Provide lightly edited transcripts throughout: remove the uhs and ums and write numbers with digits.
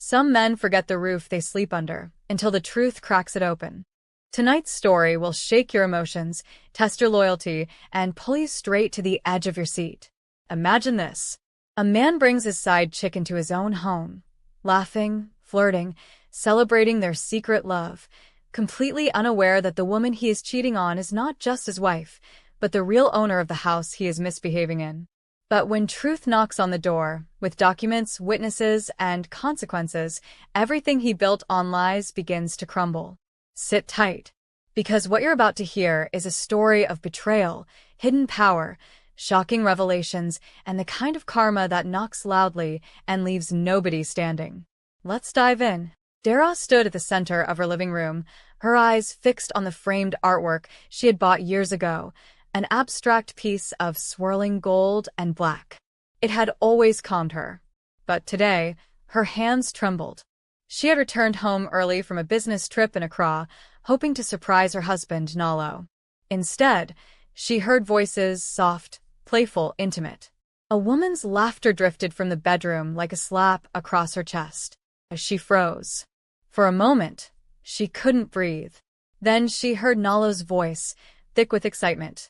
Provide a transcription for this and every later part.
Some men forget the roof they sleep under, until the truth cracks it open. Tonight's story will shake your emotions, test your loyalty, and pull you straight to the edge of your seat. Imagine this. A man brings his side chick into his own home, laughing, flirting, celebrating their secret love, completely unaware that the woman he is cheating on is not just his wife, but the real owner of the house he is misbehaving in. But when truth knocks on the door, with documents, witnesses, and consequences, everything he built on lies begins to crumble. Sit tight, because what you're about to hear is a story of betrayal, hidden power, shocking revelations, and the kind of karma that knocks loudly and leaves nobody standing. Let's dive in. Dara stood at the center of her living room, her eyes fixed on the framed artwork she had bought years ago, an abstract piece of swirling gold and black. It had always calmed her. But today, her hands trembled. She had returned home early from a business trip in Accra, hoping to surprise her husband, Nalo. Instead, she heard voices, soft, playful, intimate. A woman's laughter drifted from the bedroom like a slap across her chest. As she froze. For a moment, she couldn't breathe. Then she heard Nalo's voice, thick with excitement.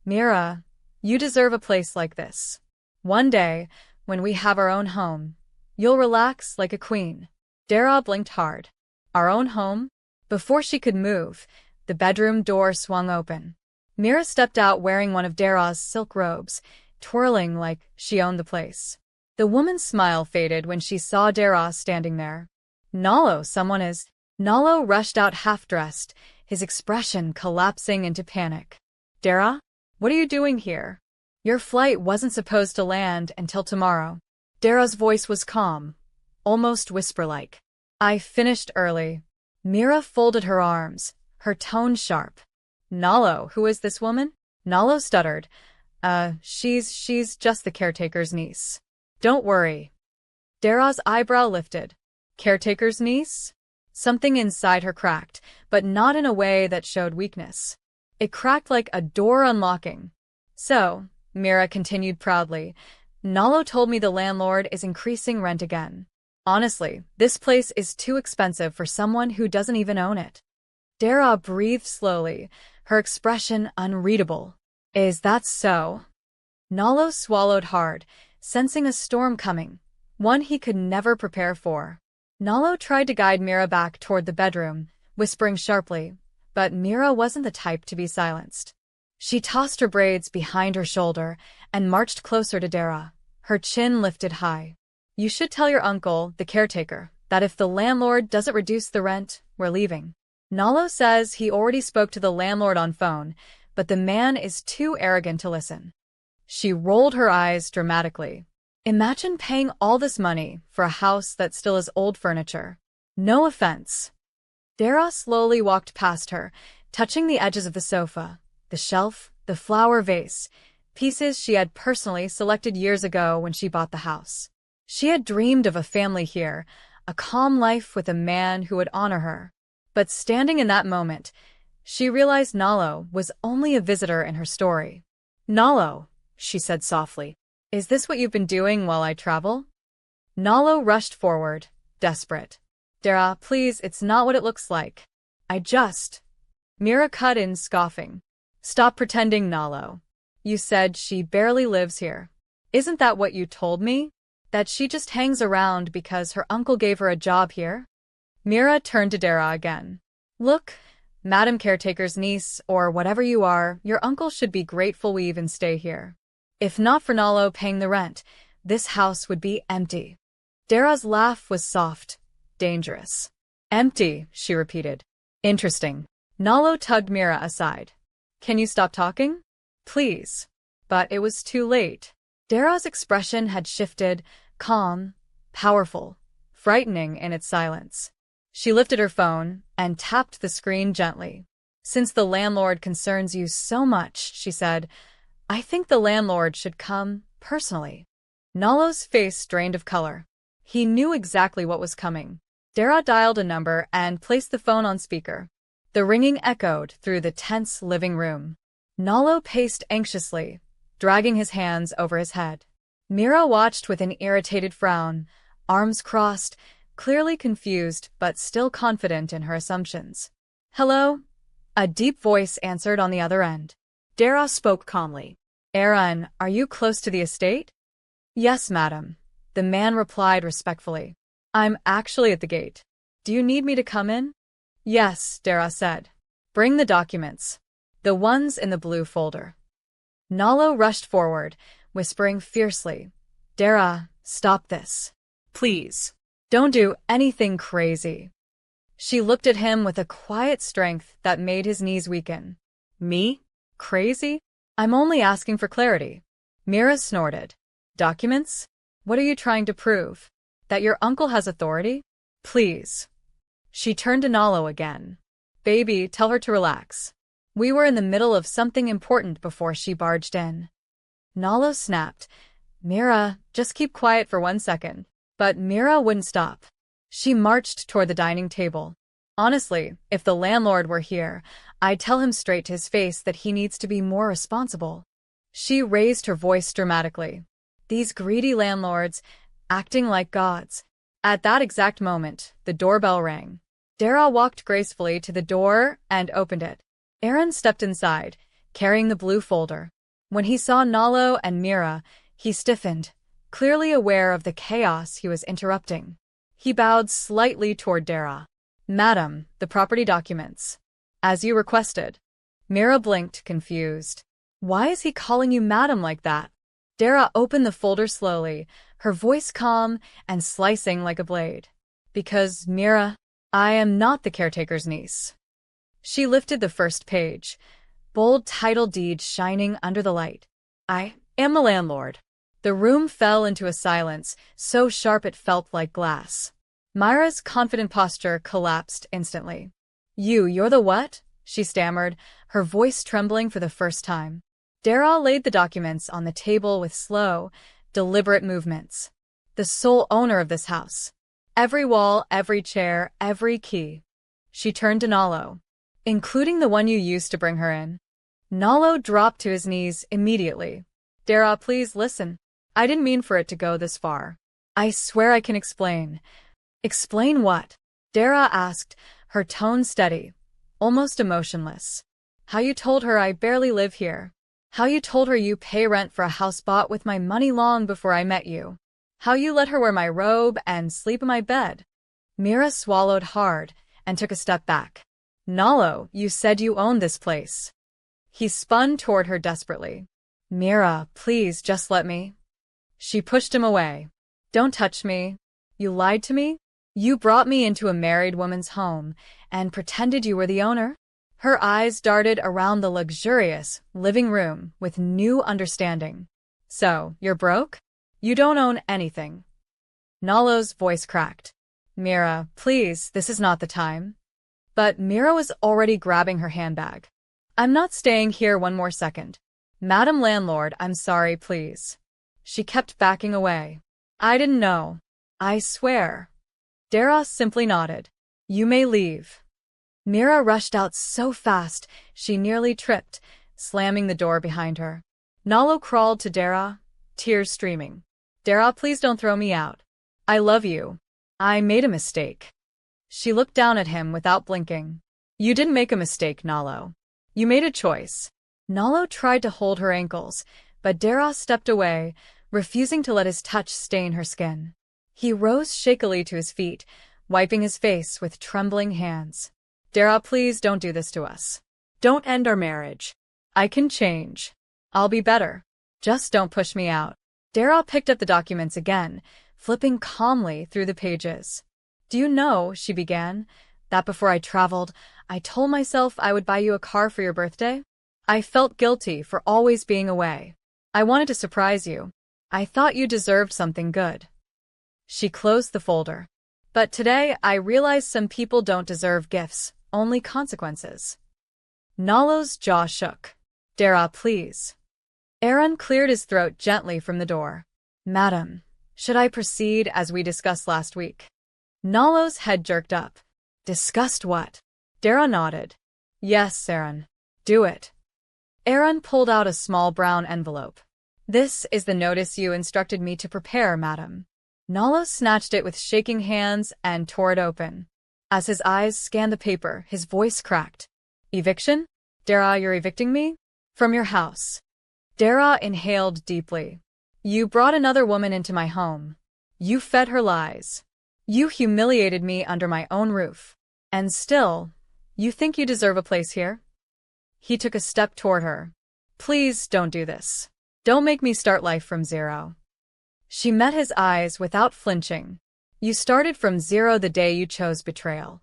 "Mira, you deserve a place like this. One day, when we have our own home, you'll relax like a queen." Dara blinked hard. Our own home? Before she could move, the bedroom door swung open. Mira stepped out wearing one of Dara's silk robes, twirling like she owned the place. The woman's smile faded when she saw Dara standing there. "Nalo, someone is—" Nalo rushed out half-dressed, his expression collapsing into panic. "Dara, what are you doing here? Your flight wasn't supposed to land until tomorrow." Dara's voice was calm, almost whisper-like. "I finished early." Mira folded her arms, her tone sharp. "Nalo, who is this woman?" Nalo stuttered. She's just the caretaker's niece." "Don't worry." Dara's eyebrow lifted. "Caretaker's niece?" Something inside her cracked, but not in a way that showed weakness. It cracked like a door unlocking. "So," Mira continued proudly, "Nalo told me the landlord is increasing rent again. Honestly, this place is too expensive for someone who doesn't even own it." Dara breathed slowly, her expression unreadable. "Is that so?" Nalo swallowed hard, sensing a storm coming, one he could never prepare for. Nalo tried to guide Mira back toward the bedroom, whispering sharply, but Mira wasn't the type to be silenced. She tossed her braids behind her shoulder and marched closer to Dara, her chin lifted high. "You should tell your uncle, the caretaker, that if the landlord doesn't reduce the rent, we're leaving. Nalo says he already spoke to the landlord on phone, but the man is too arrogant to listen." She rolled her eyes dramatically. Imagine paying all this money for a house that still has old furniture. No offense. Dara slowly walked past her, touching the edges of the sofa, the shelf, the flower vase, pieces she had personally selected years ago when she bought the house. She had dreamed of a family here, a calm life with a man who would honor her. But standing in that moment, she realized Nalo was only a visitor in her story. "Nalo," she said softly, "is this what you've been doing while I travel?" Nalo rushed forward, desperate. "Dara, please, it's not what it looks like. I just—" Mira cut in, scoffing. "Stop pretending, Nalo. You said she barely lives here. Isn't that what you told me? That she just hangs around because her uncle gave her a job here?" Mira turned to Dara again. "Look, Madam Caretaker's niece, or whatever you are, your uncle should be grateful we even stay here. If not for Nalo paying the rent, this house would be empty." Dara's laugh was soft, dangerous. "Empty," she repeated. "Interesting." Nalo tugged Mira aside. "Can you stop talking? Please." But it was too late. Dara's expression had shifted, calm, powerful, frightening in its silence. She lifted her phone and tapped the screen gently. "Since the landlord concerns you so much," she said, "I think the landlord should come, personally." Nalo's face drained of color. He knew exactly what was coming. Dara dialed a number and placed the phone on speaker. The ringing echoed through the tense living room. Nalo paced anxiously, dragging his hands over his head. Mira watched with an irritated frown, arms crossed, clearly confused but still confident in her assumptions. "Hello?" A deep voice answered on the other end. Dara spoke calmly. "Aaron, are you close to the estate?" "Yes, madam," the man replied respectfully. "I'm actually at the gate. Do you need me to come in?" "Yes," Dara said. "Bring the documents. The ones in the blue folder." Nalo rushed forward, whispering fiercely, "Dara, stop this. Please. Don't do anything crazy." She looked at him with a quiet strength that made his knees weaken. "Me? Crazy? I'm only asking for clarity." Mira snorted. "Documents? What are you trying to prove? That your uncle has authority? Please." She turned to Nalo again. "Baby, tell her to relax. We were in the middle of something important before she barged in." Nalo snapped. "Mira, just keep quiet for 1 second." But Mira wouldn't stop. She marched toward the dining table. "Honestly, if the landlord were here, I'd tell him straight to his face that he needs to be more responsible." She raised her voice dramatically. "These greedy landlords, acting like gods." At that exact moment, the doorbell rang. Dara walked gracefully to the door and opened it. Aaron stepped inside, carrying the blue folder. When he saw Nalo and Mira, he stiffened, clearly aware of the chaos he was interrupting. He bowed slightly toward Dara. "Madam, the property documents." "As you requested." Mira blinked, confused. "Why is he calling you madam like that?" Dara opened the folder slowly, her voice calm and slicing like a blade. "Because, Mira, I am not the caretaker's niece." She lifted the first page, bold title deed shining under the light. "I am the landlord." The room fell into a silence, so sharp it felt like glass. Myra's confident posture collapsed instantly. You're the what?" she stammered, her voice trembling for the first time. Dara laid the documents on the table with slow, deliberate movements. "The sole owner of this house. Every wall, every chair, every key." She turned to Nalo. "Including the one you used to bring her in?" Nalo dropped to his knees immediately. "Dara, please listen. I didn't mean for it to go this far. I swear I can explain." "Explain what?" Dara asked, her tone steady, almost emotionless. "How you told her I barely live here. How you told her you pay rent for a house bought with my money long before I met you. How you let her wear my robe and sleep in my bed." Mira swallowed hard and took a step back. "Nalo, you said you owned this place." He spun toward her desperately. "Mira, please just let me." She pushed him away. "Don't touch me. You lied to me? You brought me into a married woman's home and pretended you were the owner?" Her eyes darted around the luxurious living room with new understanding. "So, you're broke? You don't own anything." Nalo's voice cracked. "Mira, please, this is not the time." But Mira was already grabbing her handbag. "I'm not staying here 1 more second. Madam Landlord, I'm sorry, please." She kept backing away. "I didn't know. I swear." Dara simply nodded. "You may leave." Mira rushed out so fast she nearly tripped, slamming the door behind her. Nalo crawled to Dara, tears streaming. "Dara, please don't throw me out. I love you. I made a mistake." She looked down at him without blinking. "You didn't make a mistake, Nalo. You made a choice." Nalo tried to hold her ankles, but Dara stepped away, refusing to let his touch stain her skin. He rose shakily to his feet, wiping his face with trembling hands. "Dara, please don't do this to us. Don't end our marriage. I can change. I'll be better. Just don't push me out." Dara picked up the documents again, flipping calmly through the pages. "Do you know," she began, "that before I traveled, I told myself I would buy you a car for your birthday? I felt guilty for always being away. I wanted to surprise you. I thought you deserved something good." She closed the folder. "But today I realized some people don't deserve gifts, only consequences." Nalo's jaw shook. "Dara, please." Aaron cleared his throat gently from the door. "Madam, should I proceed as we discussed last week?" Nalo's head jerked up. "Discussed what?" Dara nodded. "Yes, Aaron. Do it." Aaron pulled out a small brown envelope. "This is the notice you instructed me to prepare, madam." Nalo snatched it with shaking hands and tore it open. As his eyes scanned the paper, his voice cracked. Eviction? Dara, you're evicting me? From your house. Dara inhaled deeply. You brought another woman into my home. You fed her lies. You humiliated me under my own roof. And still, you think you deserve a place here? He took a step toward her. Please don't do this. Don't make me start life from zero. She met his eyes without flinching. You started from zero the day you chose betrayal.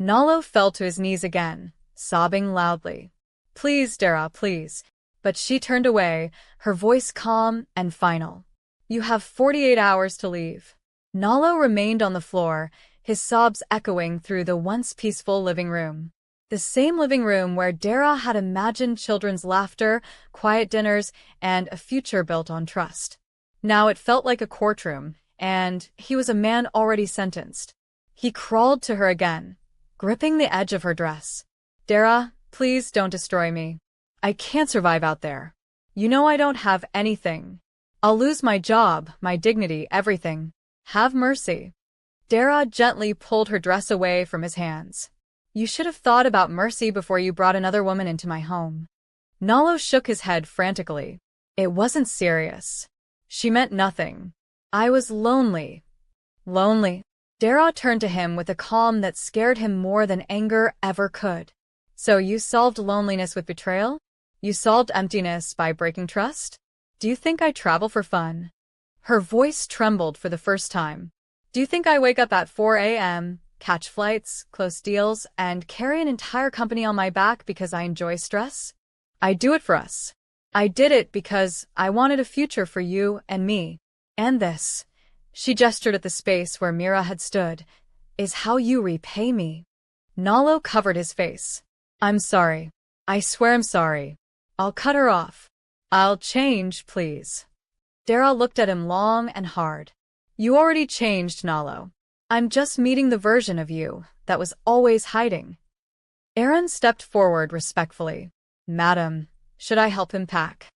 Nalo fell to his knees again, sobbing loudly. Please, Dara, please. But she turned away, her voice calm and final. You have 48 hours to leave. Nalo remained on the floor, his sobs echoing through the once peaceful living room. The same living room where Dara had imagined children's laughter, quiet dinners, and a future built on trust. Now it felt like a courtroom, and he was a man already sentenced. He crawled to her again, gripping the edge of her dress. Dara, please don't destroy me. I can't survive out there. You know I don't have anything. I'll lose my job, my dignity, everything. Have mercy. Dara gently pulled her dress away from his hands. You should have thought about mercy before you brought another woman into my home. Nalo shook his head frantically. It wasn't serious. She meant nothing. I was lonely. Lonely? Dara turned to him with a calm that scared him more than anger ever could. So you solved loneliness with betrayal? You solved emptiness by breaking trust? Do you think I travel for fun? Her voice trembled for the first time. Do you think I wake up at 4 a.m., catch flights, close deals, and carry an entire company on my back because I enjoy stress? I do it for us. I did it because I wanted a future for you and me. And this, she gestured at the space where Mira had stood, is how you repay me. Nalo covered his face. I'm sorry. I swear I'm sorry. I'll cut her off. I'll change, please. Dara looked at him long and hard. You already changed, Nalo. I'm just meeting the version of you that was always hiding. Aaron stepped forward respectfully. Madam, should I help him pack?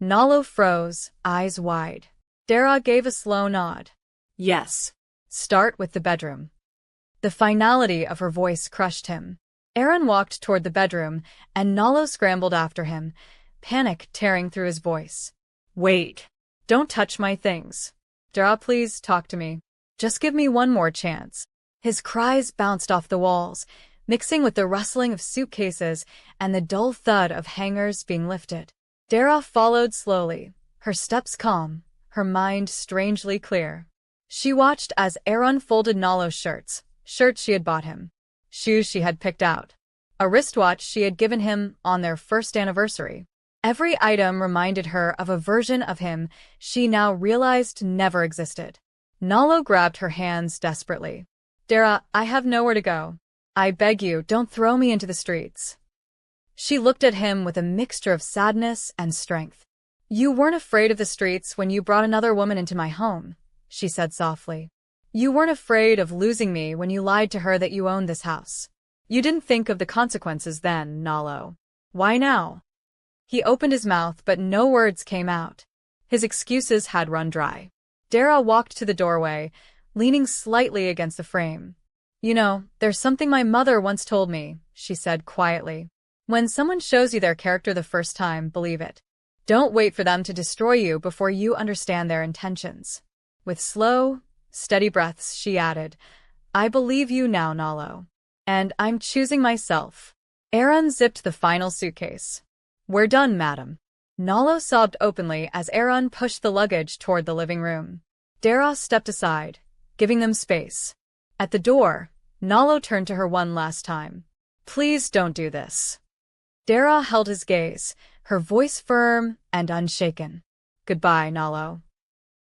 Nalo froze, eyes wide. Dara gave a slow nod. Yes. Start with the bedroom. The finality of her voice crushed him. Aaron walked toward the bedroom, and Nalo scrambled after him, panic tearing through his voice. Wait. Don't touch my things. Dara, please talk to me. Just give me one more chance. His cries bounced off the walls, mixing with the rustling of suitcases and the dull thud of hangers being lifted. Dara followed slowly, her steps calm, her mind strangely clear. She watched as Aaron folded Nalo's shirts she had bought him, shoes she had picked out, a wristwatch she had given him on their first anniversary. Every item reminded her of a version of him she now realized never existed. Nalo grabbed her hands desperately. Dara, I have nowhere to go. I beg you, don't throw me into the streets. She looked at him with a mixture of sadness and strength. You weren't afraid of the streets when you brought another woman into my home, she said softly. You weren't afraid of losing me when you lied to her that you owned this house. You didn't think of the consequences then, Nalo. Why now? He opened his mouth, but no words came out. His excuses had run dry. Dara walked to the doorway, leaning slightly against the frame. You know, there's something my mother once told me, she said quietly. When someone shows you their character the first time, believe it. Don't wait for them to destroy you before you understand their intentions. With slow, steady breaths, she added, I believe you now, Nalo. And I'm choosing myself. Aaron zipped the final suitcase. We're done, madam. Nalo sobbed openly as Aaron pushed the luggage toward the living room. Dara stepped aside, giving them space. At the door, Nalo turned to her one last time. Please don't do this. Dara held his gaze, her voice firm and unshaken. Goodbye, Nalo.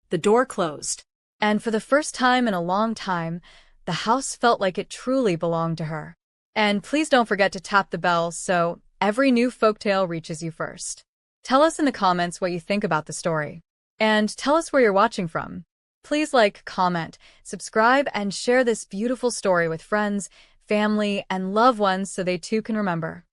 The door closed. And for the first time in a long time, the house felt like it truly belonged to her. And please don't forget to tap the bell so every new folktale reaches you first. Tell us in the comments what you think about the story. And tell us where you're watching from. Please like, comment, subscribe, and share this beautiful story with friends, family, and loved ones so they too can remember.